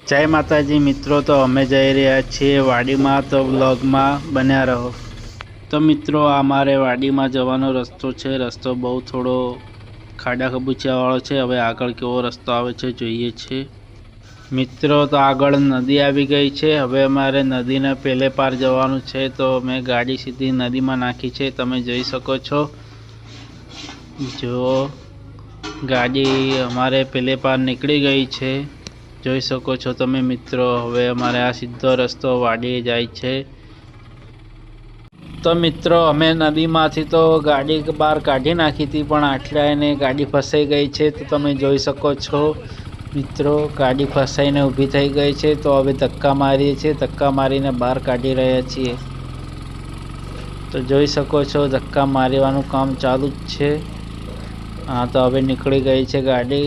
जय माताजी मित्रों। तो अमे जई रह्या छीए वाडीमां, तो व्लॉगमां बन्या रहो। तो मित्रों अमारे वाडीमां जवानो रस्तो छे। रस्तो बहु थोड़ो खाड़ा खबूचियावाळो छे। हवे आगळ केवो रस्तो आवे छे जोईए छे। मित्रों तो आगळ नदी आवी गई छे। हवे अमारे नदीने पेले पार जवानुं छे। तो मैं गाड़ी सीधी नदीमां नाखी छे। तमे जोई शको छो। जो गाड़ी अमारे पेले पार निकળી गई छे। જોઈ શકો છો તમે મિત્રો। હવે અમારે આ સીધો રસ્તો વાડી જાય છે। તો મિત્રો અમે નદીમાંથી તો ગાડી બહાર કાઢી નાખી હતી, પણ આટલા એને ગાડી ફસાઈ ગઈ છે। તો તમે જોઈ શકો છો મિત્રો, ગાડી ફસાઈને ઊભી થઈ ગઈ છે। તો હવે ધક્કા મારીએ છીએ, ધક્કા મારીને બહાર કાઢી રહ્યા છીએ। તો જોઈ શકો છો ધક્કા મારવાનું કામ ચાલુ જ છે। હા, તો હવે નીકળી ગઈ છે ગાડી।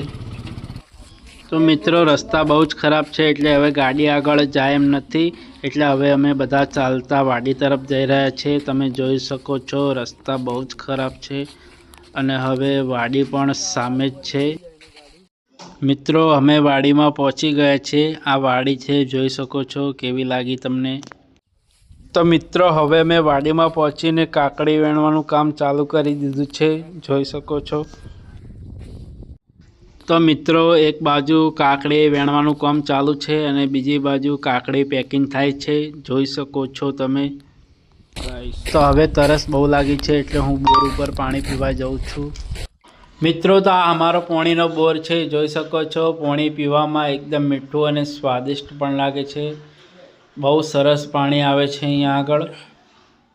तो मित्रों रस्ता बहुत खराब है, एटले हवे गाड़ी आगळ जाय एम नथी। एटले हवे अमे बधा चालता वाडी तरफ जई रह्या छे। तमे जोई शको छो रस्ता बहुत खराब है अने हवे वाडी पण सामे ज छे। मित्रों अमे वाडीमां पहोंची गया छे। आ वाडी छे, जोई शको छो केवी लागी तमने। तो मित्रों हवे अमे वाडीमां पहोंचीने काकड़ी वेणवानुं काम चालू करी दीधुं छे, जोई शको छो। तो मित्रों एक बाजू काकड़ी वेणवानुं काम चालू है और बीजी बाजू काकड़ी पेकिंग थाय छे, जोई शको छो तमे। तो हवे तरस बहु लागी छे एटले हूँ बोर पर पाणी पीवा जाऊँ छूं। मित्रों तो आ अमारो पोणीनो बोर है, जोई शको छो। पोणी पीवामां एकदम मीठुं अने स्वादिष्ट पण लागे छे। बहु सरस पाणी आवे छे अहींया आगळ।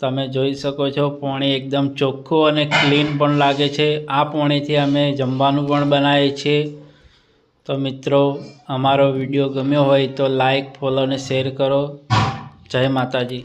तमे जोई शको छो पाणी एकदम चोख्खुं अने क्लीन पण लागे छे। आ पाणीथी अमे जमवानुं पण बनावीए छीए। तो मित्रों अमारो विडियो गम्यो होय तो लाइक, फॉलो ने शेर करो। जय माताजी।